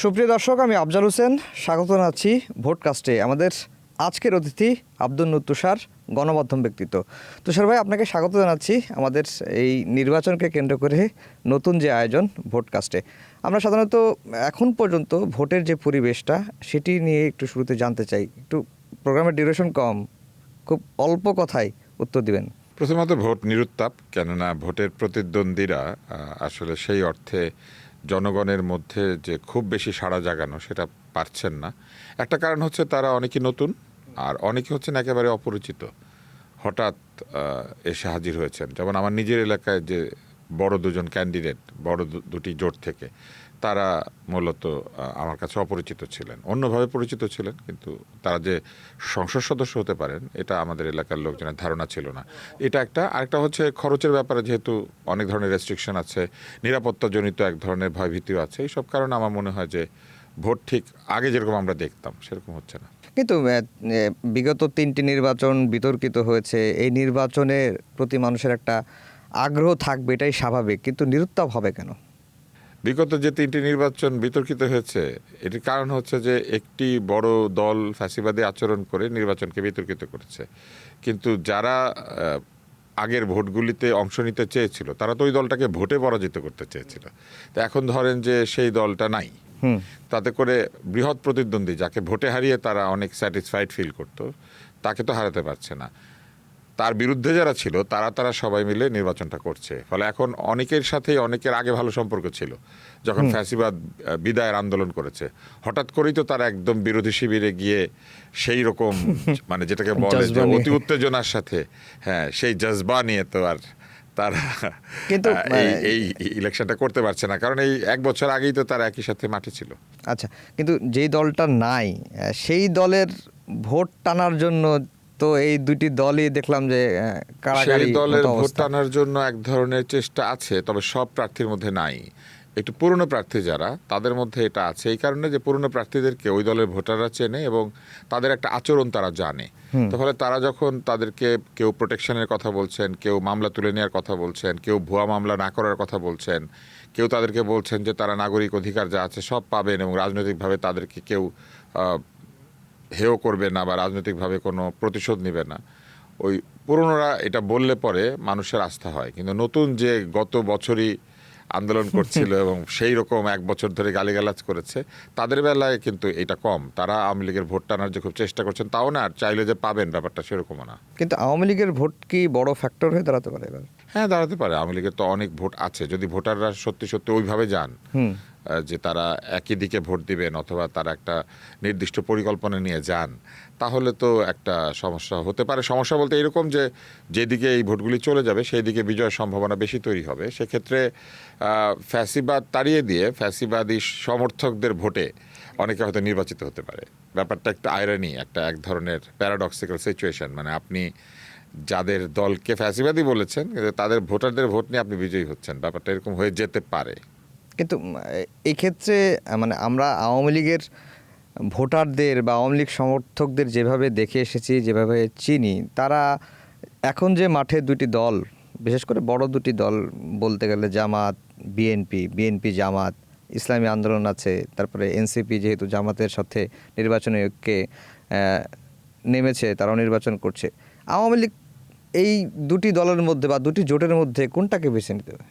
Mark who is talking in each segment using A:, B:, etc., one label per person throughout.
A: সুপ্রিয় দর্শক, আমি আফজাল হোসেন, স্বাগত জানাচ্ছি ভোটকাস্টে। আমাদের আজকের অতিথি আব্দুল নূর তুষার, গণমাধ্যম ব্যক্তিত্ব। তুষার ভাই, আপনাকে স্বাগত জানাচ্ছি আমাদের এই নির্বাচনকে কেন্দ্র করে নতুন যে আয়োজন ভোটকাস্টে। আমরা সাধারণত এখন পর্যন্ত ভোটের যে পরিবেশটা সেটি নিয়ে একটু শুরুতে জানতে চাই। একটু প্রোগ্রামের ডিউরেশন কম, খুব অল্প কথায় উত্তর দিবেন।
B: প্রথমত ভোট নিরুত্তাপ, কেননা ভোটের প্রতিদ্বন্দ্বীরা আসলে সেই অর্থে জনগণের মধ্যে যে খুব বেশি সাড়া জাগানো সেটা পারছেন না। একটা কারণ হচ্ছে তারা অনেকে নতুন, আর অনেকে হচ্ছেন একেবারে অপরিচিত, হঠাৎ এসে হাজির হয়েছেন। যেমন আমার নিজের এলাকায় যে বড় দুজন ক্যান্ডিডেট, বড় দুটি জোট থেকে, তারা মূলত আমার কাছে অপরিচিত ছিলেন, অন্যভাবে পরিচিত ছিলেন, কিন্তু তারা যে সংসদ সদস্য হতে পারেন এটা আমাদের এলাকার লোকজনের ধারণা ছিল না। এটা একটা। আরেকটা হচ্ছে খরচের ব্যাপারে, যেহেতু অনেক ধরনের রেস্ট্রিকশন আছে, নিরাপত্তাজনিত এক ধরনের ভয়ভীতিও আছে। এইসব কারণে আমার মনে হয় যে ভোট ঠিক আগে যেরকম আমরা দেখতাম সেরকম হচ্ছে না।
A: কিন্তু বিগত 3টি নির্বাচন বিতর্কিত হয়েছে, এই নির্বাচনের প্রতি মানুষের একটা আগ্রহ থাকবে, এটাই স্বাভাবিক, কিন্তু নিরুত্তাপ হবে কেন?
B: বিগত যে 3টি নির্বাচন বিতর্কিত হয়েছে, এটির কারণ হচ্ছে যে একটি বড় দল ফ্যাসিবাদী আচরণ করে নির্বাচনকে বিতর্কিত করেছে। কিন্তু যারা আগের ভোটগুলিতে অংশ নিতে চেয়েছিল তারা তো ওই দলটাকে ভোটে পরাজিত করতে চেয়েছিল। তো এখন ধরেন যে সেই দলটা নাই, তাতে করে বৃহৎ প্রতিদ্বন্দ্বী যাকে ভোটে হারিয়ে তারা অনেক স্যাটিসফাইড ফিল করতো, তাকে তো হারাতে পারছে না। তার বিরুদ্ধে যারা ছিল তারা সবাই মিলে নির্বাচনটা করছে। ফলে এখন অনেকের সাথেই অনেকের আগে ভালো সম্পর্ক ছিল, যখন ফ্যাসিবাদ বিদায়ের আন্দোলন করেছে, হঠাৎ করেই তো তারা একদম বিরোধী শিবিরে গিয়ে সেই রকম মানে যেটাকে বলে যে অতি উত্তেজনার সাথে, হ্যাঁ, সেই জজবা নিয়ে তো আর তারা
A: কিন্তু
B: এই ইলেকশনটা করতে পারছে না, কারণ এই 1 বছর আগেই তো তারা একই সাথে মাঠে ছিল।
A: আচ্ছা, কিন্তু যেই দলটা নাই সেই দলের ভোট টানার জন্য তো এই দুটি দলই দেখলাম যে কারাকারি
B: সেই দলের
A: মতো
B: ভোট
A: অবস্থা।
B: টানার জন্য এক ধরনের চেষ্টা আছে, তবে সব প্রার্থীর মধ্যে নাই। একটু পুরনো প্রার্থী যারা, তাদের মধ্যে এটা আছে, এই কারণে যে পুরনো প্রার্থীদেরকে ওই দলের ভোটাররা চেনে এবং তাদের একটা আচরণ তারা জানে। তো ফলে তারা যখন তাদেরকে, কেউ প্রোটেকশনের কথা বলছেন, কেউ মামলা তুলে নেওয়ার কথা বলছেন, কেউ ভুয়া মামলা না করার কথা বলছেন, কেউ তাদেরকে বলছেন যে তারা নাগরিক অধিকার যা আছে সব পাবেন এবং রাজনৈতিকভাবে তাদেরকে কেউ হেয় করবে না বা রাজনৈতিকভাবে কোনো প্রতিশোধ নেবে না, ওই পুরনোরা এটা বললে পরে মানুষের আস্থা হয়। কিন্তু নতুন যে গত বছরই আন্দোলন করছিল এবং সেই রকম 1 বছর ধরে গালিগালাজ করেছে, তাদের বেলায় কিন্তু এটা কম। তারা আওয়ামী লীগের ভোট টানার যে খুব চেষ্টা করছেন, তাও না, আর চাইলে যে পাবেন ব্যাপারটা সেরকমও না।
A: কিন্তু আওয়ামী লীগের ভোট কি বড় ফ্যাক্টর হয়ে দাঁড়াতে পারে এবার?
B: হ্যাঁ, দাঁড়াতে পারে। আওয়ামী লীগের তো অনেক ভোট আছে। যদি ভোটাররা সত্যি সত্যি ওইভাবে যান যে তারা একই দিকে ভোট দিবেন অথবা তারা একটা নির্দিষ্ট পরিকল্পনা নিয়ে যান, তাহলে তো একটা সমস্যা হতে পারে। সমস্যা বলতে এরকম যে যেদিকে এই ভোটগুলি চলে যাবে সেই দিকে বিজয়ের সম্ভাবনা বেশি তৈরি হবে। সেক্ষেত্রে ফ্যাসিবাদ তাড়িয়ে দিয়ে ফ্যাসিবাদী সমর্থকদের ভোটে অনেকে হয়তো নির্বাচিত হতে পারে। ব্যাপারটা একটা আয়রানি, এক ধরনের প্যারাডক্সিক্যাল সিচুয়েশন। মানে আপনি যাদের দলকে ফ্যাসিবাদী বলেছেন, কিন্তু তাদের ভোটারদের ভোট নিয়ে আপনি বিজয়ী হচ্ছেন, ব্যাপারটা এরকম হয়ে যেতে পারে।
A: কিন্তু এই ক্ষেত্রে মানে আমরা আওয়ামী লীগের ভোটারদের বা আওয়ামী লীগ সমর্থকদের যেভাবে দেখে এসেছি, যেভাবে চিনি, তারা এখন যে মাঠে দুটি দল, বিশেষ করে বড় দুটি দল বলতে গেলে জামাত, বিএনপি জামাত, ইসলামী আন্দোলন আছে, তারপরে এনসিপি যেহেতু জামাতের সাথে নির্বাচনে ঐক্যে নেমেছে, তারাও নির্বাচন করছে। আওয়ামী লীগ এই দুটি দলের মধ্যে বা দুটি জোটের মধ্যে কোনটাকে বেছে নিতে হবে?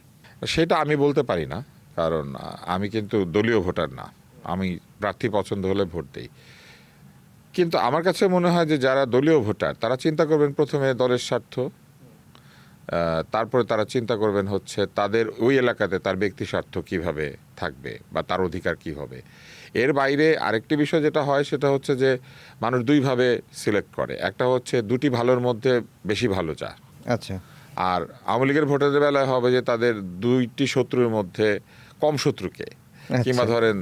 B: সেটা আমি বলতে পারি না, কারণ আমি কিন্তু দলীয় ভোটার না। আমি প্রার্থী পছন্দ হলে ভোট দিই। কিন্তু আমার কাছে মনে হয় যে যারা দলীয় ভোটার তারা চিন্তা করবেন প্রথমে দলের স্বার্থ, তারপরে তারা চিন্তা করবেন হচ্ছে তাদের ওই এলাকাতে তার ব্যক্তি স্বার্থ কীভাবে থাকবে বা তার অধিকার কী হবে। এর বাইরে আরেকটি বিষয় যেটা হয় সেটা হচ্ছে যে মানুষ দুইভাবে সিলেক্ট করে। একটা হচ্ছে দুটি ভালোর মধ্যে বেশি ভালো যা।
A: আচ্ছা।
B: আর আওয়ামী লীগের ভোটারদের বেলায় হবে যে তাদের দুইটি শত্রুর মধ্যে কম শত্রুকে, কিংবা ধরেন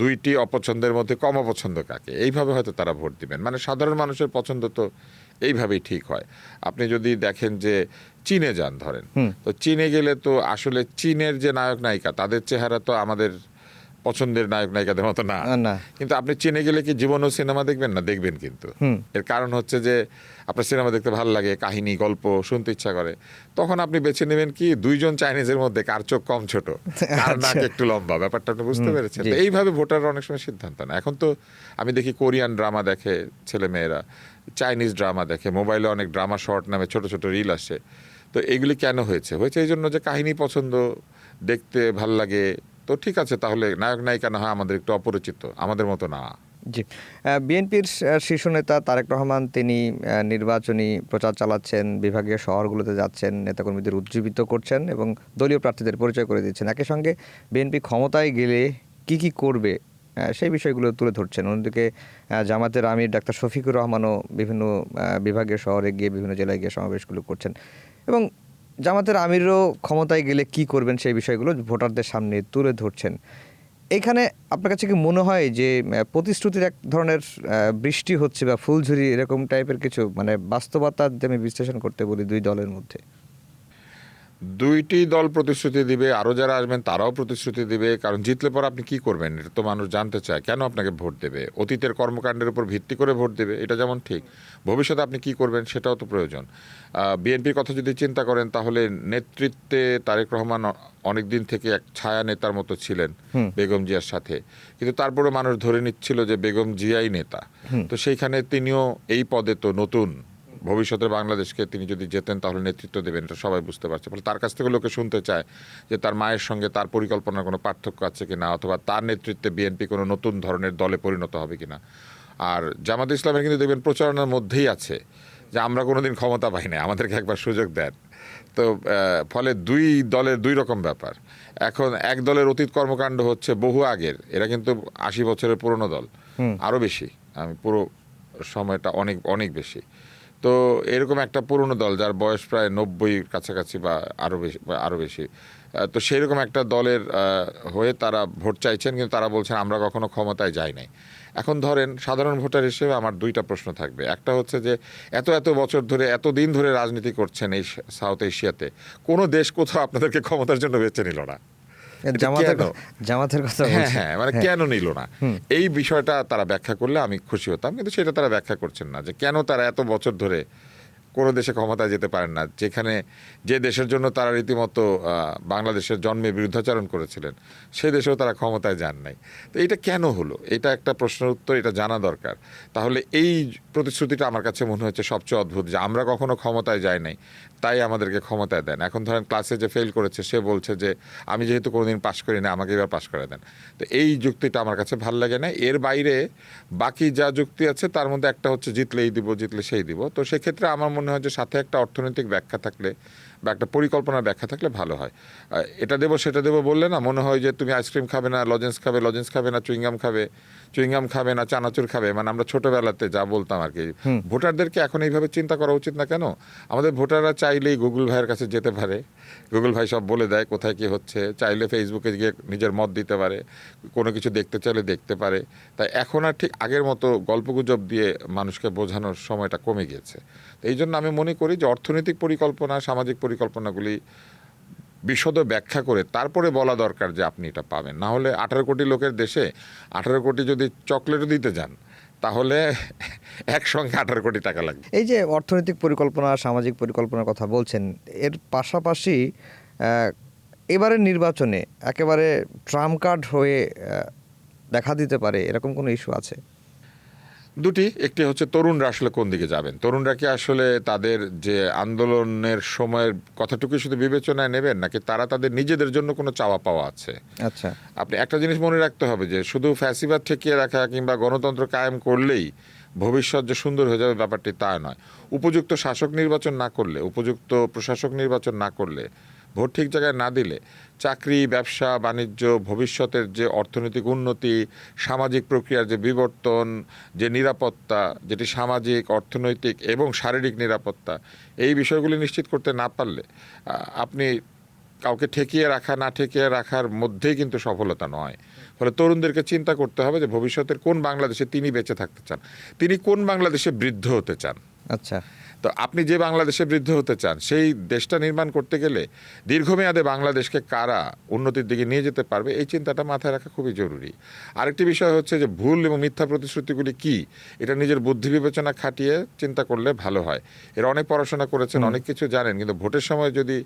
B: দুইটি অপছন্দের মধ্যে কম অপছন্দ কাকে, এইভাবে হয়তো তারা ভোট দিবেন। মানে সাধারণ মানুষের পছন্দ তো এইভাবেই ঠিক হয়। আপনি যদি দেখেন যে চীনে যান ধরেন, তো চীনে গেলে তো আসলে চীনের যে নায়ক নায়িকা তাদের চেহারা তো আমাদের পছন্দের নায়ক নায়িকাদের মতো না।
A: না।
B: কিন্তু আপনি চীনে গেলে কি জীবনেও সিনেমা দেখবেন না? দেখবেন কিন্তু। এর কারণ হচ্ছে যে আপনার সিনেমা দেখতে ভালো লাগে, কাহিনী গল্প শুনতে ইচ্ছা করে, তখন আপনি বেছে নেবেন কি দুইজন চাইনিজের মধ্যে কার চোখ কম ছোট, কার নাক একটু লম্বা, ব্যাপারটা আপনি বুঝতে পেরেছেন?
A: জি।
B: তো এইভাবে ভোটাররা অনেক সময় সিদ্ধান্ত নেয়। এখন তো আমি দেখি কোরিয়ান ড্রামা দেখে ছেলে মেয়েরা, চাইনিজ ড্রামা দেখে, মোবাইলে অনেক ড্রামা শর্ট নামে ছোট ছোট রিল আসে। তো এগুলি কেন হয়েছে এই জন্য যে কাহিনী পছন্দ, দেখতে ভাল লাগে। তো ঠিক আছে, তাহলে নায়ক নায়িকা না হয় আমাদের একটু অপরিচিত, আমাদের মতো না।
A: জি, বিএনপির শীর্ষ নেতা তারেক রহমান তিনি নির্বাচনী প্রচার চালাচ্ছেন, বিভাগীয় শহরগুলোতে যাচ্ছেন, নেতাকর্মীদের উজ্জীবিত করছেন এবং দলীয় প্রার্থীদের পরিচয় করে দিচ্ছেন। একই সঙ্গে বিএনপি ক্ষমতায় গেলে কি কি করবে সেই বিষয়গুলো তুলে ধরছেন। অন্যদিকে জামাতের আমির ডাক্তার শফিকুর রহমানও বিভিন্ন বিভাগীয় শহরে গিয়ে বিভিন্ন জেলায় গিয়ে সমাবেশগুলো করছেন এবং জামাতের আমিরও ক্ষমতায় গেলে কি করবেন সেই বিষয়গুলো ভোটারদের সামনে তুলে ধরছেন। এখানে আপনার কাছে কি মনে হয় যে প্রতিশ্রুতির এক ধরনের বৃষ্টি হচ্ছে বা ফুলঝুরি এরকম টাইপের কিছু, মানে বাস্তবতা যদি আমি বিশ্লেষণ করতে বলি দুই দলের মধ্যে?
B: দুইটি দল প্রতিশ্রুতি দিবে, আরও যারা আসবেন তারাও প্রতিশ্রুতি দিবে। কারণ জিতলে পর আপনি কি করবেন এটা তো মানুষ জানতে চায়, কেন আপনাকে ভোট দেবে। অতীতের কর্মকাণ্ডের উপর ভিত্তি করে ভোট দেবে, এটা যেমন ঠিক, ভবিষ্যতে আপনি কি করবেন সেটাও তো প্রয়োজন। বিএনপির কথা যদি চিন্তা করেন তাহলে নেতৃত্বে তারেক রহমান অনেক দিন থেকে এক ছায়া নেতার মতো ছিলেন বেগম জিয়ার সাথে, কিন্তু তারপরে মানুষ ধরে নিচ্ছিল যে বেগম জিয়াই নেতা। তো সেইখানে তিনিও এই পদে তো নতুন, ভবিষ্যতের বাংলাদেশকে তিনি যদি যেতেন তাহলে নেতৃত্ব দেবেন, এটা সবাই বুঝতে পারছে। ফলে তার কাছ থেকে লোকে শুনতে চায় যে তার মায়ের সঙ্গে তার পরিকল্পনার কোনো পার্থক্য আছে কিনা, অথবা তার নেতৃত্বে বিএনপি কোনো নতুন ধরনের দলে পরিণত হবে কিনা। আর জামাত ইসলামের কিন্তু দেখবেন প্রচারণার মধ্যেই আছে যে আমরা কোনোদিন ক্ষমতা পাই না, আমাদেরকে একবার সুযোগ দেন। তো ফলে দুই দলের দুই রকম ব্যাপার। এখন এক দলের অতীত কর্মকাণ্ড হচ্ছে বহু আগের, এরা কিন্তু 80 বছরের পুরনো দল, আরও বেশি, আমি পুরো সময়টা অনেক অনেক বেশি। তো এরকম একটা পুরনো দল যার বয়স প্রায় 90 কাছাকাছি বা আরও বেশি, তো সেইরকম একটা দলের হয়ে তারা ভোট চাইছেন, কিন্তু তারা বলছেন আমরা কখনো ক্ষমতায় যাই নাই। এখন ধরেন সাধারণ ভোটার হিসেবে আমার দুইটা প্রশ্ন থাকবে। একটা হচ্ছে যে এত এত বছর ধরে, এত দিন ধরে রাজনীতি করছেন এই সাউথ এশিয়াতে, কোনো দেশ কোথাও আপনাদেরকে ক্ষমতার জন্য বেছে নিল না।
A: জামাতের কথা বলছেন।
B: হ্যাঁ, মানে কেন নিল না, এই বিষয়টা তারা ব্যাখ্যা করলে আমি খুশি হতাম, কিন্তু সেটা তারা ব্যাখ্যা করছেন না যে কেন তারা এত বছর ধরে কোনো দেশে ক্ষমতায় যেতে পারেন না, যেখানে যে দেশের জন্য তারা রীতিমতো বাংলাদেশের জন্মে বিরুদ্ধাচরণ করেছিলেন সেই দেশেও তারা ক্ষমতায় যান নাই। তো এটা কেন হলো, এটা একটা প্রশ্নের উত্তর, এটা জানা দরকার। তাহলে এই প্রতিশ্রুতিটা আমার কাছে মনে হচ্ছে সবচেয়ে অদ্ভুত, যে আমরা কখনো ক্ষমতায় যাই নাই তাই আমাদেরকে ক্ষমতায় দেন। এখন ধরেন ক্লাসে যে ফেল করেছে সে বলছে যে আমি যেহেতু কোনোদিন পাশ করি না আমাকে এবার পাশ করে দেন। তো এই যুক্তিটা আমার কাছে ভাল লাগে না। এর বাইরে বাকি যা যুক্তি আছে তার মধ্যে একটা হচ্ছে জিতলেই দিব, জিতলে সেই দিব। তো সেক্ষেত্রে আমার মনে হয় যে সাথে একটা অর্থনৈতিক ব্যাখ্যা থাকলে বা একটা পরিকল্পনার ব্যাখ্যা থাকলে ভালো হয়। এটা দেবো সেটা দেবো বললে না মনে হয় যে তুমি আইসক্রিম খাবে না লজেন্স খাবে, লজেন্স খাবে না চুইংগাম খাবে, চুইংগাম খাবে না চানাচুর খাবে, মানে আমরা ছোটবেলাতে যা বলতাম আর কি। ভোটারদেরকে এখন এইভাবে চিন্তা করা উচিত না কেন? আমাদের ভোটাররা চাইলেই গুগল ভাইয়ের কাছে যেতে পারে, গুগল ভাই সব বলে দেয় কোথায় কি হচ্ছে, চাইলে ফেসবুকে গিয়ে নিজের মত দিতে পারে, কোনো কিছু দেখতে চাইলে দেখতে পারে। তাই এখন আর ঠিক আগের মতো গল্পগুজব দিয়ে মানুষকে বোঝানোর সময়টা কমে গিয়েছে। তো এই জন্য আমি মনে করি যে অর্থনৈতিক পরিকল্পনা, সামাজিক পরিকল্পনাগুলি বিশদ ব্যাখ্যা করে তারপরে বলা দরকার যে আপনি এটা পাবেন। না হলে 18 কোটি লোকের দেশে 18 কোটি যদি চকলেটও দিতে যান তাহলে একসঙ্গে 18 কোটি টাকা লাগবে।
A: এই যে অর্থনৈতিক পরিকল্পনা, সামাজিক পরিকল্পনার কথা বলছেন, এর পাশাপাশি এবারের নির্বাচনে একেবারে ট্রাম্প কার্ড হয়ে দেখা দিতে পারে এরকম কোনো ইস্যু আছে?
B: দুটি, একটি হচ্ছে তরুণরা আসলে কোন দিকে যাবেন, তরুণরা কি আসলে তাদের যে আন্দোলনের সময়ের কথাটুকু শুধু বিবেচনায় নেবেন, নাকি তারা তাদের নিজেদের জন্য কোনো চাওয়া পাওয়া আছে।
A: আচ্ছা,
B: আপনি একটা জিনিস মনে রাখতে হবে যে শুধু ফ্যাসিবাদ ঠেকিয়ে রাখা কিংবা গণতন্ত্র কায়েম করলেই ভবিষ্যৎ যে সুন্দর হয়ে যাবে ব্যাপারটি তা নয়। উপযুক্ত শাসক নির্বাচন না করলে, উপযুক্ত প্রশাসক নির্বাচন না করলে, ভোট ঠিক জায়গায় না দিলে চাকরি, ব্যবসা বাণিজ্য, ভবিষ্যতের যে অর্থনৈতিক উন্নতি, সামাজিক প্রক্রিয়ার যে বিবর্তন, যে নিরাপত্তা, যেটি সামাজিক, অর্থনৈতিক এবং শারীরিক নিরাপত্তা, এই বিষয়গুলি নিশ্চিত করতে না পারলে আপনি কাউকে ঠেকিয়ে রাখা না ঠেকিয়ে রাখার মধ্যেই কিন্তু সফলতা নয়। ফলে তরুণদেরকে চিন্তা করতে হবে যে ভবিষ্যতের কোন বাংলাদেশে তিনি বেঁচে থাকতে চান, তিনি কোন বাংলাদেশে বৃদ্ধ হতে চান।
A: আচ্ছা,
B: তো আপনি যে বাংলাদেশে বৃদ্ধ হতে চান সেই দেশটা নির্মাণ করতে গেলে দীর্ঘমেয়াদে বাংলাদেশকে কারা উন্নতির দিকে নিয়ে যেতে পারবে এই চিন্তাটা মাথায় রাখা খুবই জরুরি। আরেকটি বিষয় হচ্ছে যে ভুল এবং মিথ্যা প্রতিশ্রুতিগুলি কি এটা নিজের বুদ্ধি বিবেচনা খাটিয়ে চিন্তা করলে ভালো হয়। এরা অনেক পড়াশোনা করেছেন, অনেক কিছু জানেন, কিন্তু ভোটের সময় যদি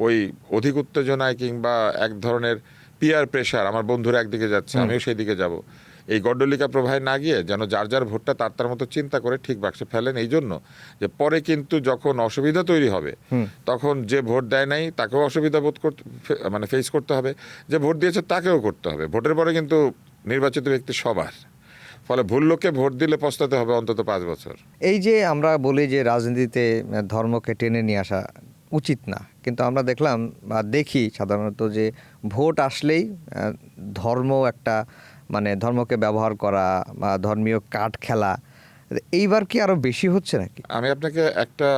B: ওই অধিক উত্তেজনায় কিংবা এক ধরনের পিয়ার প্রেশার, আমার বন্ধুরা একদিকে যাচ্ছে আমিও সেই দিকে যাব, এই গড্ডলিকা প্রবাহে না গিয়ে যেন যার যার ভোটটা তার তার মতো চিন্তা করে ঠিক বাক্সে ফেলেন, এই জন্য যে পরে কিন্তু যখন অসুবিধা তৈরি হবে তখন যে ভোট দেয় নাই তাকেও অসুবিধা বোধ করতে মানে ফেস করতে হবে, যে ভোট দিয়েছে তাকেও করতে হবে। ভোটের পরে কিন্তু নির্বাচিত ব্যক্তি সবার, ফলে ভুল লোককে ভোট দিলে পস্তাতে হবে অন্তত 5 বছর।
A: এই যে আমরা বলি যে রাজনীতিতে ধর্মকে টেনে নিয়ে আসা উচিত না, কিন্তু আমরা দেখলাম বা দেখি সাধারণত যে ভোট আসলেই ধর্ম একটা মানে ধর্মকে ব্যবহার করা বা ধর্মীয় কার্ড খেলা, এইবার কি আরো বেশি হচ্ছে নাকি?
B: আমি আপনাকে একটা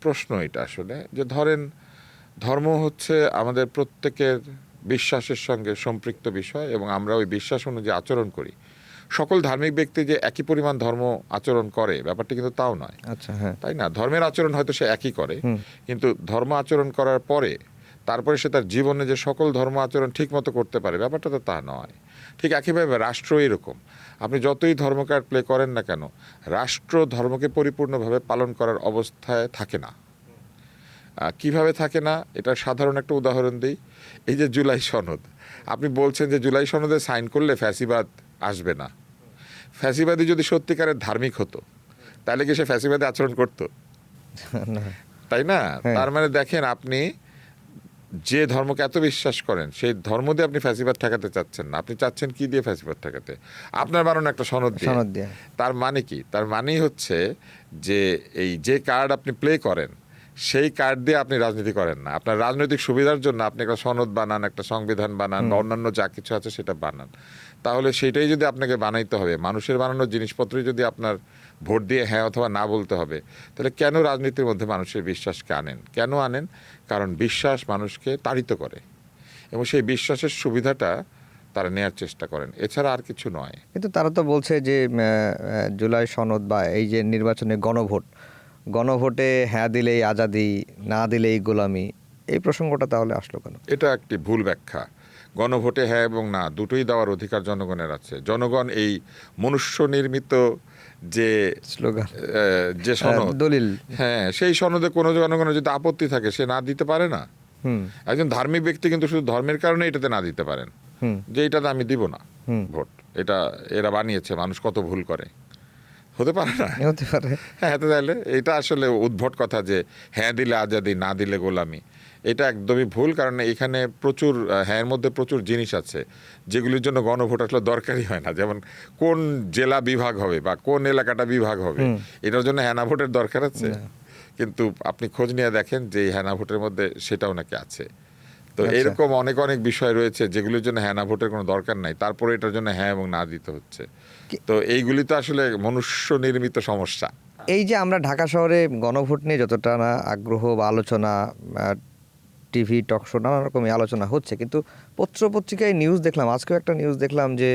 B: প্রশ্ন, এটা আসলে যে ধরেন ধর্ম হচ্ছে আমাদের প্রত্যেকের বিশ্বাসের সঙ্গে সম্পৃক্ত বিষয় এবং আমরা ওই বিশ্বাস অনুযায়ী আচরণ করি। সকল ধার্মিক ব্যক্তি যে একই পরিমাণ ধর্ম আচরণ করে ব্যাপারটা কিন্তু তাও নয়।
A: আচ্ছা, হ্যাঁ,
B: তাই না? ধর্মের আচরণ হয়তো সে একই করে, কিন্তু ধর্ম আচরণ করার পরে তারপরে সে তার জীবনে যে সকল ধর্ম আচরণ ঠিক মতো করতে পারে ব্যাপারটা তো তা নয়। ঠিক একইভাবে রাষ্ট্র এরকম, আপনি যতই ধর্ম কার্ড প্লে করেন না কেন রাষ্ট্র ধর্মকে পরিপূর্ণভাবে পালন করার অবস্থায় থাকে না। কিভাবে থাকে না এটা সাধারণ একটা উদাহরণ দিই। এই যে জুলাই সনদ, আপনি বলছেন যে জুলাই সনদে সাইন করলে ফ্যাসিবাদ আসবে না। ফ্যাসিবাদী যদি সত্যিকারের ধার্মিক হতো তাহলে কি সে ফ্যাসিবাদী আচরণ করতো?
A: না,
B: তাই না?
A: হ্যাঁ।
B: তার মানে দেখেন, আপনি যে ধর্মকে এত বিশ্বাস করেন সেই ধর্ম দিয়ে আপনি ফ্যাসিবাদ ঠেকাতে চাচ্ছেন না, আপনি চাচ্ছেন কি দিয়ে ফ্যাসিবাদ ঠেকাতে? আপনার বানানো একটা সনদ দিয়ে।
A: সনদ দিয়ে।
B: তার মানে কি? তার মানেই হচ্ছে যে এই যে কার্ড আপনি প্লে করেন সেই কার্ড দিয়ে আপনি রাজনীতি করেন না। আপনার রাজনৈতিক সুবিধার জন্য আপনি একটা সনদ বানান, একটা সংবিধান বানান বা অন্যান্য যা কিছু আছে সেটা বানান। তাহলে সেটাই যদি আপনাকে বানাইতে হবে, মানুষের বানানো জিনিসপত্রই যদি আপনার ভোট দিয়ে হ্যাঁ অথবা না বলতে হবে, তাহলে কেন রাজনীতির মধ্যে মানুষের বিশ্বাসকে আনেন? কেন আনেন? কারণ বিশ্বাস মানুষকে তাড়িত করে এবং সেই বিশ্বাসের সুবিধাটা তারা নেয়ার চেষ্টা করেন, এছাড়া আর কিছু নয়।
A: কিন্তু তারা তো বলছে যে জুলাই সনদ বা এই যে নির্বাচনে গণভোটে হ্যাঁ দিলেই আজাদি, না দিলেই গোলামি, এই প্রসঙ্গটা তাহলে আসলো কেন?
B: এটা একটি ভুল ব্যাখ্যা। গণভোটে হ্যাঁ এবং না দুটোই দেওয়ার অধিকার জনগণের আছে। জনগণ এই মনুষ্য নির্মিত যে
A: স্লোগান,
B: যে সনদ,
A: দলিল,
B: হ্যাঁ, সেই সনদে কোনো জনগণের যদি আপত্তি থাকে সে না দিতে পারে না। একজন ধার্মিক ব্যক্তি কিন্তু শুধু ধর্মের কারণে এটাতে না দিতে পারেন, যে এটাতে আমি দিব না ভোট, এটা এরা বানিয়েছে, মানুষ কত ভুল করে, হতে পারে না?
A: হতে পারে।
B: হ্যাঁ, তাহলে এটা আসলে উদ্ভট কথা যে হ্যাঁ দিলে আজাদি, না দিলে গোলামি। এটা একদমই ভুল, কারণ এখানে প্রচুর হ্যাঁর মধ্যে প্রচুর জিনিস আছে যেগুলির জন্য গণভোট আসলে দরকারই হয় না। যেমন কোন জেলা বিভাগ হবে বা কোন এলাকাটা বিভাগ হবে, এটার জন্য হ্যাঁ না ভোটের দরকার আছে? কিন্তু আপনি খোঁজ নিয়ে দেখেন যে এই হ্যাঁ না ভোটের মধ্যে সেটাও নাকি আছে। তো এরকম অনেক অনেক বিষয় রয়েছে যেগুলির জন্য হ্যাঁ না ভোটের কোনো দরকার নাই, তারপরে এটার জন্য হ্যাঁ এবং না দিতে হচ্ছে। তো এইগুলি তো আসলে মনুষ্য নির্মিত সমস্যা।
A: এই যে আমরা ঢাকা শহরে গণভোট নিয়ে যতটা না আগ্রহ বা আলোচনা, টিভি টক শো নানা রকমের আলোচনা হচ্ছে, কিন্তু পত্রপত্রিকায় নিউজ দেখলাম, আজকেও একটা নিউজ দেখলাম যে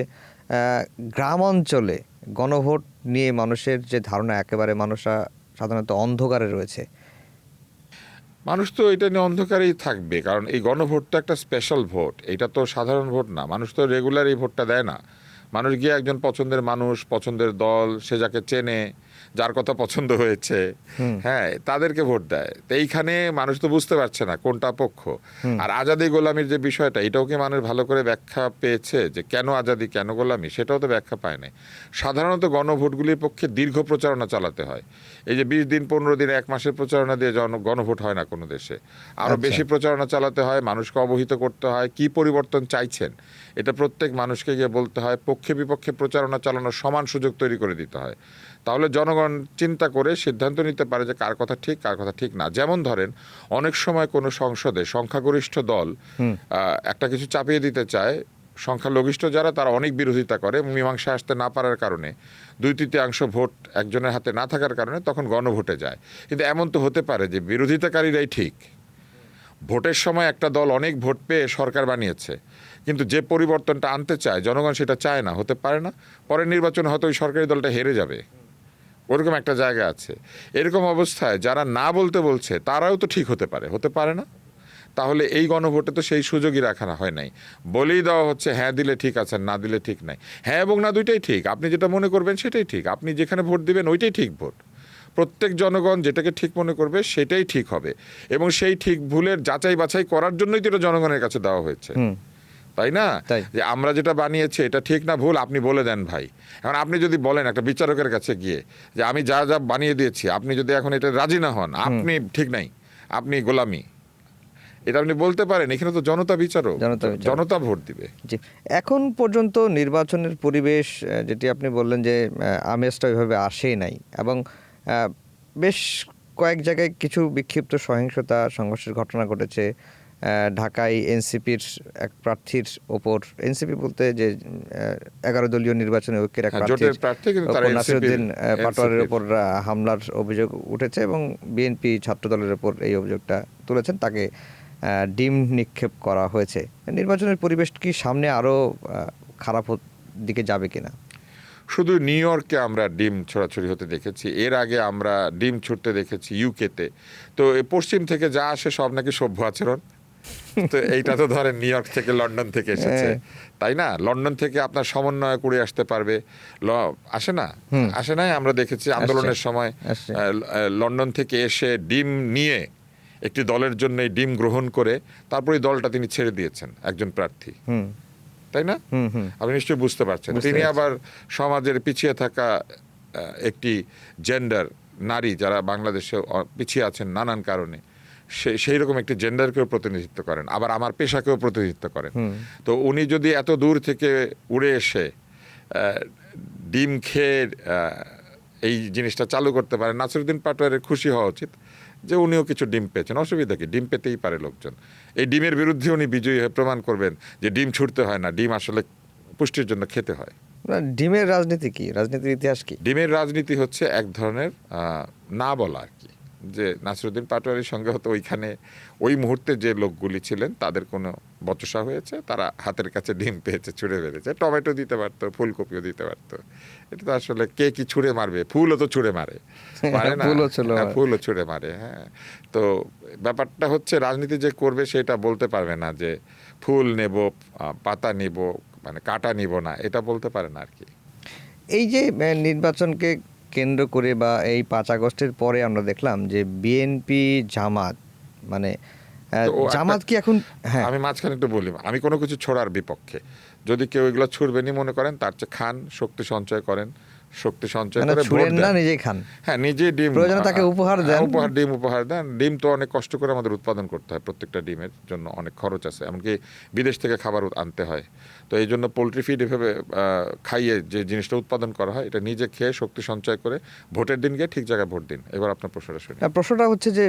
A: গ্রাম অঞ্চলে গণভোট নিয়ে মানুষের যে ধারণা, একেবারে মানুষরা সাধারণত অন্ধকারে রয়েছে।
B: মানুষ তো এটা নিয়ে অন্ধকারেই থাকবে, কারণ এই গণভোটটা একটা স্পেশাল ভোট, এটা তো সাধারণ ভোট না। মানুষ তো রেগুলার এই ভোটটা দেয় না। মানুষ গিয়ে একজন পছন্দের মানুষ, পছন্দের দল, সে যাকে চেনে, যার কথা পছন্দ হয়েছে, হ্যাঁ, তাদেরকে ভোট দেয়। তো এইখানে মানুষ তো বুঝতে পারছে না কোনটা পক্ষ। আর আজাদি গোলামির যে বিষয়টা, এটাও কি মানুষ ভালো করে ব্যাখ্যা পেয়েছে যে কেন আজাদি, কেন গোলামি? সেটাও তো ব্যাখ্যা পায় নাই। সাধারণত গণভোটগুলির পক্ষে দীর্ঘ প্রচারণা চালাতে হয়। এই যে 20 দিন 15 দিন 1 মাসের প্রচারণা দিয়ে গণভোট হয় না কোনো দেশে। আরও বেশি প্রচারণা চালাতে হয়, মানুষকে অবহিত করতে হয় কি পরিবর্তন চাইছেন এটা প্রত্যেক মানুষকে গিয়ে বলতে হয়, পক্ষে বিপক্ষে প্রচারণা চালানোর সমান সুযোগ তৈরি করে দিতে হয়। তাহলে জনগণ চিন্তা করে সিদ্ধান্ত নিতে পারে যে কার কথা ঠিক, কার কথা ঠিক না। যেমন ধরেন, অনেক সময় কোনো সংসদে সংখ্যাগরিষ্ঠ দল একটা কিছু চাপিয়ে দিতে চায়, সংখ্যালঘিষ্ঠ যারা তারা অনেক বিরোধিতা করে, মীমাংসা আসতে না পারার কারণে 2/3 ভোট একজনের হাতে না থাকার কারণে তখন গণভোটে যায়। কিন্তু এমন তো হতে পারে যে বিরোধিতাকারীরাই ঠিক, ভোটের সময় একটা দল অনেক ভোট পেয়ে সরকার বানিয়েছে, কিন্তু যে পরিবর্তনটা আনতে চায় জনগণ সেটা চায় না, হতে পারে না। পরের নির্বাচনে হয়তো ওই সরকারি দলটা হেরে যাবে, ওরকম একটা জায়গা আছে। এরকম অবস্থায় যারা না বলতে বলছে তারাও তো ঠিক হতে পারে না। তাহলে এই গণভোটে তো সেই সুযোগই রাখা হয় নাই, বলেই দেওয়া হচ্ছে হ্যাঁ দিলে ঠিক আছে, না দিলে ঠিক নাই। হ্যাঁ এবং না দুইটাই ঠিক, আপনি যেটা মনে করবেন সেটাই ঠিক, আপনি যেখানে ভোট দিবেন ওইটাই ঠিক ভোট। প্রত্যেক জনগণ যেটাকে ঠিক মনে করবে সেটাই ঠিক হবে, এবং সেই ঠিক ভুলের যাচাই বাছাই করার জন্যই তো এটা জনগণের কাছে দেওয়া হয়েছে, তাই না?
A: তাই।
B: যে আমরা যেটা বানিয়েছি এটা ঠিক না ভুল আপনি বলে দেন ভাই। এখন আপনি যদি বলেন একটা বিচারকের কাছে গিয়ে যে আমি যা যা বানিয়ে দিয়েছি, আপনি যদি এখন এটা রাজি না হন, আপনি ঠিক নাই, আপনি গোলামি, এটা আপনি বলতে পারেন। এখানে তো জনতা বিচারক, জনতা ভোট দিবে।
A: জি, এখন পর্যন্ত নির্বাচনের পরিবেশ যেটি আপনি বললেন যে আমেজটা ওইভাবে আসেই নাই, এবং বেশ কয়েক জায়গায় কিছু বিক্ষিপ্ত সহিংসতা সংঘর্ষের ঘটনা ঘটেছে। ঢাকায় এনসিপির এক প্রার্থীর ওপর, এনসিপি বলতে যে 11 দলীয় নির্বাচনে ঐক্যের এক
B: জোটের প্রার্থী, কিন্তু তারা
A: নাসিরউদ্দিন পাটোয়ারির ওপর হামলার অভিযোগ উঠেছে, এবং বিএনপি ছাত্রদলের ওপর এই অভিযোগটা তুলেছেন, তাকে ডিম নিক্ষেপ করা হয়েছে। নির্বাচনের পরিবেশ কি সামনে আরো খারাপ দিকে যাবে কিনা?
B: শুধু নিউ ইয়র্কে আমরা ডিম ছোড়াছড়ি হতে দেখেছি, এর আগে আমরা ডিম ছুটতে দেখেছি ইউকেতে। তো পশ্চিম থেকে যা আসে সব নাকি সভ্য আচরণ। তো এইটা তো ধরেন নিউ ইয়র্ক থেকে লন্ডন থেকে এসেছে, তাই না? লন্ডন থেকে আপনার সমন্বয় করে আসতে পারবে, আসে না? আসে নাই? আমরা দেখেছি আন্দোলনের সময় লন্ডন থেকে এসে ডিম নিয়ে একটি দলের জন্য ডিম গ্রহণ করে তারপরে দলটা তিনি ছেড়ে দিয়েছেন একজন প্রার্থী, তাই না? আপনি নিশ্চয়ই বুঝতে পারছেন। তিনি আবার সমাজের পিছিয়ে থাকা একটি জেন্ডার, নারী যারা বাংলাদেশে পিছিয়ে আছেন নানান কারণে, সেই রকম একটি জেন্ডারকেও প্রতিনিধিত্ব করেন, আবার আমার পেশাকেও প্রতিনিধিত্ব করেন। তো উনি যদি এত দূর থেকে উড়ে এসে ডিম খেয়ে এই জিনিসটা চালু করতে পারেন, নাসিরউদ্দিন পাটোয়ারির খুশি হওয়া উচিত যে উনিও কিছু ডিম পেয়েছেন। অসুবিধা কি? ডিম পেতেই পারে লোকজন। এই ডিমের বিরুদ্ধে উনি বিজয়ী হয়ে প্রমাণ করবেন যে ডিম ছুটতে হয় না, ডিম আসলে পুষ্টির জন্য খেতে হয়।
A: ডিমের রাজনীতি কি? রাজনীতির ইতিহাস কি?
B: ডিমের রাজনীতি হচ্ছে এক ধরনের না বলা আর কি, যে নাসিরউদ্দিন পাটোয়ারির সঙ্গে হয়তো ওইখানে ওই মুহূর্তে যে লোকগুলি ছিলেন তাদের কোনো বচসা হয়েছে, তারা হাতের কাছে ডিম পেয়েছে, ছুঁড়ে বেড়েছে। টমেটো দিতে পারতো, ফুলকপিও দিতে পারতো। এটা তো আসলে কে কি ছুঁড়ে মারবে? ফুলও তো ছুঁড়ে মারে, পারে না? ফুলও ছুঁড়ে মারে। হ্যাঁ, তো ব্যাপারটা হচ্ছে রাজনীতি যে করবে সেটা বলতে পারবে না, যে ফুল নেব, পাতা নিব, মানে কাটা নিব না, এটা বলতে পারে না আর কি।
A: এই যে নির্বাচনকে কেন্দ্র করে বা এই 5 আগস্টের পরে আমরা দেখলাম যে বিএনপি জামাত, মানে জামাত কি এখন, হ্যাঁ
B: আমি মাঝখানে একটু বলি, আমি কোনো কিছু ছোড়ার বিপক্ষে। যদি কেউ এগুলো ছুড়বেনি মনে করেন, তার চেয়ে খান, শক্তি সঞ্চয় করেন, শক্তি সঞ্চয় করে ভোট দেন।
A: নিজেই খান,
B: হ্যাঁ, নিজে ডিম
A: প্রয়োজনে তাকে উপহার দেন।
B: উপহার দেন। ডিম তো অনেক কষ্ট করে আমাদের উৎপাদন করতে হয়, প্রত্যেকটা ডিমের জন্য অনেক খরচ আছে, এমনকি বিদেশ থেকে খাবার আনতে হয়। তো এই জন্য পোলট্রি ফিড এভাবে খাইয়ে যে জিনিসটা উৎপাদন করা হয়, এটা নিজে খেয়ে শক্তি সঞ্চয় করে ভোটের দিন গিয়ে ঠিক জায়গায় ভোট দিন। এবার আপনার প্রশ্নটা শুনি।
A: প্রশ্নটা হচ্ছে যে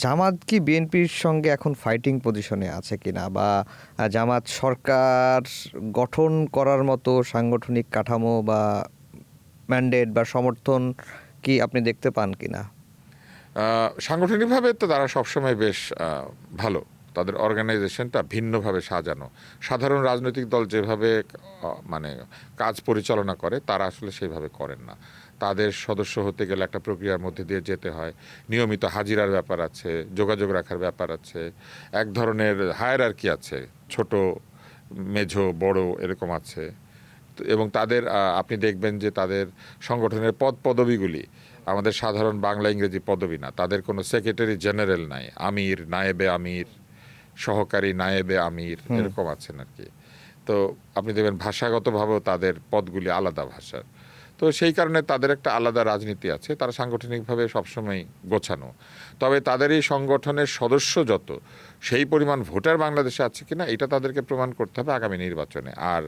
A: জামাত কি বিএনপির সঙ্গে এখন ফাইটিং পজিশনে আছে কিনা, বা জামাত সরকার গঠন করার মতো সাংগঠনিক কাঠামো বা ম্যান্ডেট বা সমর্থন কি আপনি দেখতে পান কিনা?
B: সাংগঠনিকভাবে তো তারা সবসময় বেশ ভালো, তাদের অর্গানাইজেশনটা ভিন্নভাবে সাজানো। সাধারণ রাজনৈতিক দল যেভাবে মানে কাজ পরিচালনা করে, তারা আসলে সেইভাবে করেন না। তাদের সদস্য হতে গেলে একটা প্রক্রিয়ার মধ্যে দিয়ে যেতে হয়, নিয়মিত হাজিরার ব্যাপার আছে, যোগাযোগ রাখার ব্যাপার আছে, এক ধরনের হায়ারার্কি আছে, ছোট মেঝো বড় এরকম আছে। এবং তাদের আপনি দেখবেন যে তাদের সংগঠনের পদবিগুলি আমাদের সাধারণ বাংলা ইংরেজি পদবি না, তাদের কোনো সেক্রেটারি জেনারেল নাই, আমির, নায়েবে আমির, সহকারী নায়েবে আমির এরকম আছেন আর কি। তো আপনি দেখবেন ভাষাগতভাবেও তাদের পদগুলি আলাদা ভাষার। তো সেই কারণে তাদের একটা আলাদা রাজনীতি আছে, তারা সাংগঠনিকভাবে সবসময় গোছানো। তবে তাদের এই সংগঠনের সদস্য যত, সেই পরিমাণ ভোটার বাংলাদেশে আছে কিনা এটা তাদেরকে প্রমাণ করতে হবে আগামী নির্বাচনে। আর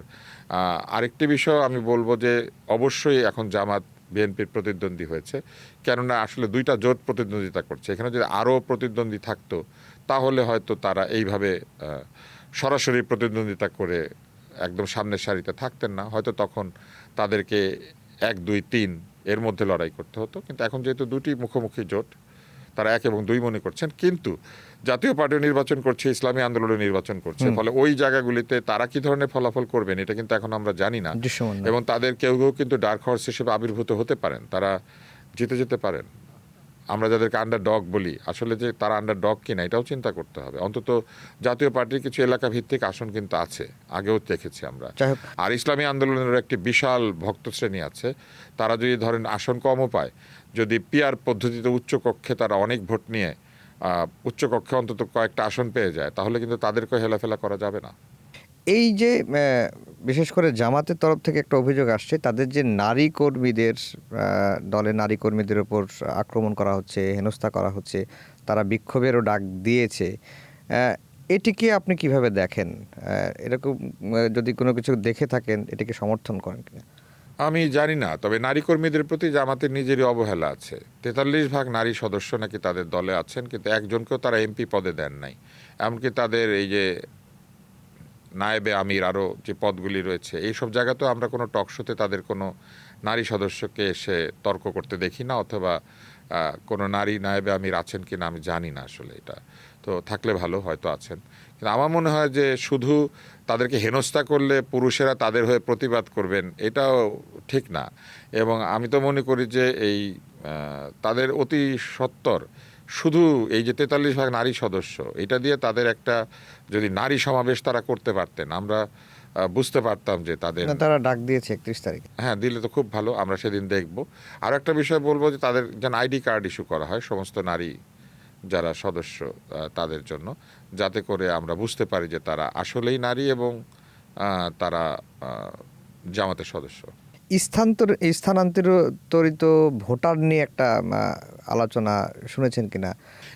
B: আরেকটি বিষয় আমি বলবো যে অবশ্যই এখন জামাত বিএনপির প্রতিদ্বন্দ্বী হয়েছে, কেননা আসলে দুইটা জোট প্রতিদ্বন্দ্বিতা করছে। এখানে যদি আরও প্রতিদ্বন্দ্বী থাকতো তাহলে হয়তো তারা এইভাবে সরাসরি প্রতিদ্বন্দ্বিতা করে একদম সামনের সারিতে থাকতেন না, হয়তো তখন তাদেরকে 1, 2, 3 এর মধ্যে লড়াই করতে হতো। কিন্তু এখন যেহেতু দুটি মুখোমুখি জোট, তারা 1 এবং 2 মনে করছেন, কিন্তু জাতীয় পার্টিও নির্বাচন করছে, ইসলামী আন্দোলনও নির্বাচন করছে, ফলে ওই জায়গাগুলিতে তারা কি ধরনের ফলাফল করবেন এটা কিন্তু এখন আমরা জানি না। এবং তাদের কেউ কেউ কিন্তু ডার্ক হর্স হিসেবে আবির্ভূত হতে পারেন। তারা জিতে যেতে পারেন। আমরা যাদেরকে আন্ডার ডগ বলি, আসলে যে তারা আন্ডার ডগ কিনা এটাও চিন্তা করতে হবে। অন্তত জাতীয় পার্টির কিছু এলাকা ভিত্তিক আসন কিন্তু আছে, আগেও দেখেছি আমরা।
A: যাই হোক,
B: আর ইসলামী আন্দোলনের একটি বিশাল ভক্ত শ্রেণী আছে, তারা যদি ধরেন আসন কমও পায়, যদি পিআর পদ্ধতিতে উচ্চকক্ষে তারা অনেক ভোট নিয়ে উচ্চকক্ষে অন্তত কয়েকটা আসন পেয়ে যায়, তাহলে কিন্তু তাদেরকেও হেলাফেলা করা যাবে না।
A: এই যে বিশেষ করে জামাতের তরফ থেকে একটা অভিযোগ আসছে, তাদের যে নারী কর্মীদের, দলের নারী কর্মীদের ওপর আক্রমণ করা হচ্ছে, হেনস্থা করা হচ্ছে, তারা বিক্ষোভেরও ডাক দিয়েছে। এটিকে আপনি কিভাবে দেখেন? এরকম যদি কোনো কিছু দেখে থাকেন, এটাকে সমর্থন করেন কিনা?
B: আমি জানি না, তবে নারী কর্মীদের প্রতি জামাতের নিজেরই অবহেলা আছে। 43 ভাগ নারী সদস্য নাকি তাদের দলে আছেন, কিন্তু একজনকেও তারা এমপি পদে দেন নাই। এমনকি তাদের এই যে নায়েবে আমির আরও যে পদগুলি রয়েছে, এইসব জায়গাতেও আমরা কোনো টক শোতে তাদের কোনো নারী সদস্যকে এসে তর্ক করতে দেখি না, অথবা কোনো নারী নায়েবে আমির আছেন কিনা আমি জানি না আসলে। এটা তো থাকলে ভালো, হয়তো আছেন। কিন্তু আমার মনে হয় যে শুধু তাদেরকে হেনস্থা করলে পুরুষেরা তাদের হয়ে প্রতিবাদ করবেন, এটাও ঠিক না। এবং আমি তো মনে করি যে এই তাদের অতি সত্বর শুধু এই যে 43 ভাগ নারী সদস্য, এটা দিয়ে তাদের একটা যদি নারী সমাবেশ তারা করতে পারতেন, আমরা বুঝতে পারতাম যে তাদের।
A: তারা ডাক দিয়েছে 31 তারিখে।
B: হ্যাঁ, দিলে তো খুব ভালো, আমরা সেদিন দেখব। আর একটা বিষয় বলবো যে তাদের যেন আইডি কার্ড ইস্যু করা হয় সমস্ত নারী যারা সদস্য তাদের জন্য, যাতে করে আমরা বুঝতে পারি যে তারা আসলেই নারী এবং তারা জামাতের সদস্য।
A: স্থানান্তরিত ভোটার নিয়ে একটা আলোচনা শুনেছেন কিনা?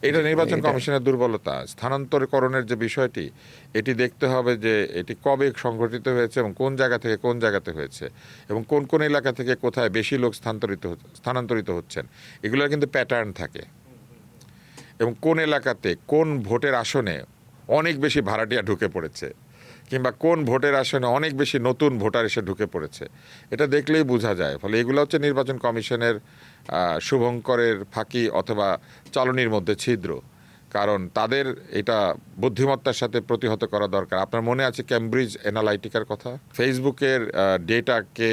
B: এটা নির্বাচন কমিশনের দুর্বলতা। স্থানান্তরকরণের যে বিষয়টি, এটি দেখতে হবে যে এটি কবে সংঘটিত হয়েছে এবং কোন জায়গা থেকে কোন জায়গাতে হয়েছে, এবং কোন কোন এলাকা থেকে কোথায় বেশি লোক স্থানান্তরিত হচ্ছেন, এগুলোর কিন্তু প্যাটার্ন থাকে। এবং কোন এলাকাতে কোন ভোটের আসনে অনেক বেশি ভাড়াটিয়া ঢুকে পড়েছে, কিংবা কোন ভোটের আসনে অনেক বেশি নতুন ভোটার এসে ঢুকে পড়েছে, এটা দেখলেই বোঝা যায়। ফলে এগুলো হচ্ছে নির্বাচন কমিশনের শুভঙ্করের ফাঁকি অথবা চালনির মধ্যে ছিদ্র। কারণ তাদের এটা বুদ্ধিমত্তার সাথে প্রতিহত করা দরকার। আপনার মনে আছে ক্যামব্রিজ অ্যানালাইটিকার কথা? ফেসবুকের ডেটাকে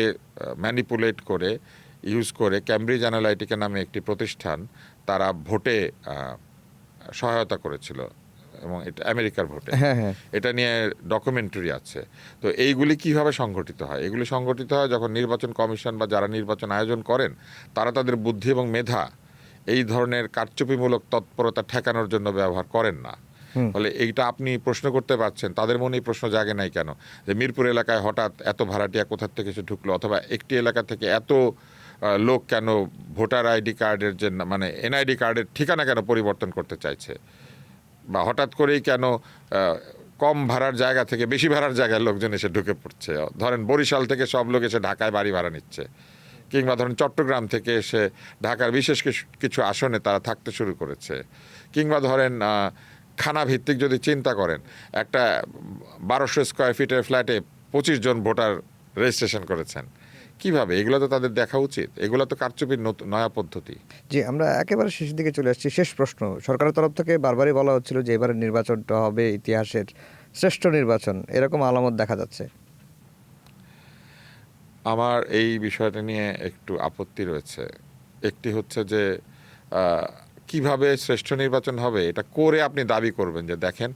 B: ম্যানিপুলেট করে, ইউজ করে ক্যামব্রিজ অ্যানালাইটিকা নামে একটি প্রতিষ্ঠান, তারা ভোটে সহায়তা করেছিল, এবং এটা আমেরিকার ভোটে।
A: হ্যাঁ,
B: এটা নিয়ে ডকুমেন্টারি আছে। তো এইগুলি কিভাবে সংগঠিত হয়? এগুলি সংগঠিত হয় যখন নির্বাচন কমিশন বা যারা নির্বাচন আয়োজন করেন, তারা তাদের বুদ্ধি এবং মেধা এই ধরনের কারচুপিমূলক তৎপরতা ঠেকানোর জন্য ব্যবহার করেন না। ফলে এইটা আপনি প্রশ্ন করতে পারছেন, তাদের মনে এই প্রশ্ন জাগে নাই কেন যে মিরপুর এলাকায় হঠাৎ এত ভাড়াটিয়া কোথার থেকে এসে ঢুকলো, অথবা একটি এলাকা থেকে এত লোক কেন ভোটার আইডি কার্ডের যে মানে এনআইডি কার্ডের ঠিকানা কেন পরিবর্তন করতে চাইছে, বা হঠাৎ করেই কেন কম ভাড়ার জায়গা থেকে বেশি ভাড়ার জায়গায় লোকজন এসে ঢুকে পড়ছে। ধরেন বরিশাল থেকে সব লোক এসে ঢাকায় বাড়ি ভাড়া নিচ্ছে, কিংবা ধরেন চট্টগ্রাম থেকে এসে ঢাকার বিশেষ কিছু আসনে তারা থাকতে শুরু করেছে, কিংবা ধরেন খানা ভিত্তিক যদি চিন্তা করেন, একটা 1200 স্কোয়ার ফিটের ফ্ল্যাটে 25 জন ভোটার রেজিস্ট্রেশন করেছেন। কিভাবে? এগুলো তো তাদের দেখা উচিত। এগুলো তো কারচুপির নয়া পদ্ধতি।
A: জি, আমরা একেবারে শেষের দিকে চলে আসছি। শেষ প্রশ্ন, সরকারের তরফ থেকে বারবারই বলা হচ্ছিল যে এবারের নির্বাচনটা হবে ইতিহাসের শ্রেষ্ঠ নির্বাচন, এরকম আলামত দেখা যাচ্ছে।
B: আমার এই বিষয়টা নিয়ে একটু আপত্তি রয়েছে। একটি হচ্ছে যে কিভাবে শ্রেষ্ঠ নির্বাচন হবে এটা করে আপনি দাবি করবেন যে দেখেন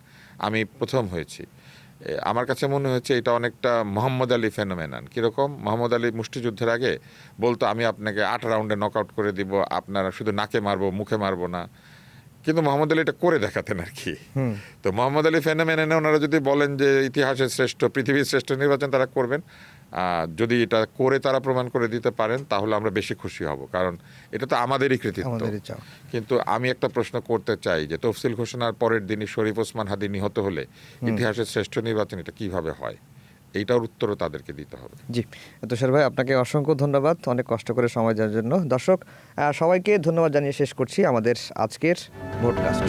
B: আমি প্রথম হয়েছি। আমার কাছে মনে হচ্ছে এটা অনেকটা মোহাম্মদ আলী ফেনোমেনন। কীরকম? মোহাম্মদ আলী মুষ্টিযুদ্ধের আগে বলতো আমি আপনাকে 8 রাউন্ডে নক আউট করে দিব, আপনারা শুধু নাকে মারবো, মুখে মারবো না। কিন্তু মোহাম্মদ আলী এটা করে দেখাতেন আর কি। তো মোহাম্মদ আলী ফেনোমেননে ওনারা যদি বলেন যে ইতিহাসের শ্রেষ্ঠ, পৃথিবীর শ্রেষ্ঠ নির্বাচন তারা করবেন, যদি এটা করে তারা প্রমাণ করে দিতে পারেন, তাহলে আমরা বেশি খুশি হব, কারণ এটা তো আমাদেরই কৃতিত্ব। কিন্তু আমি একটা প্রশ্ন করতে চাই যে তফসিল ঘোষণার পরের দিনই শরীফ ওসমান হাদি নিহত হলে ইতিহাসের শ্রেষ্ঠ নির্বাচন এটা কিভাবে হয়, এইটার উত্তরও তাদেরকে দিতে হবে।
A: জি, তুষার ভাই, আপনাকে অসংখ্য ধন্যবাদ অনেক কষ্ট করে সময় দেওয়ার জন্য। দর্শক সবাইকে ধন্যবাদ জানিয়ে শেষ করছি আমাদের আজকের ভোটকাস্ট।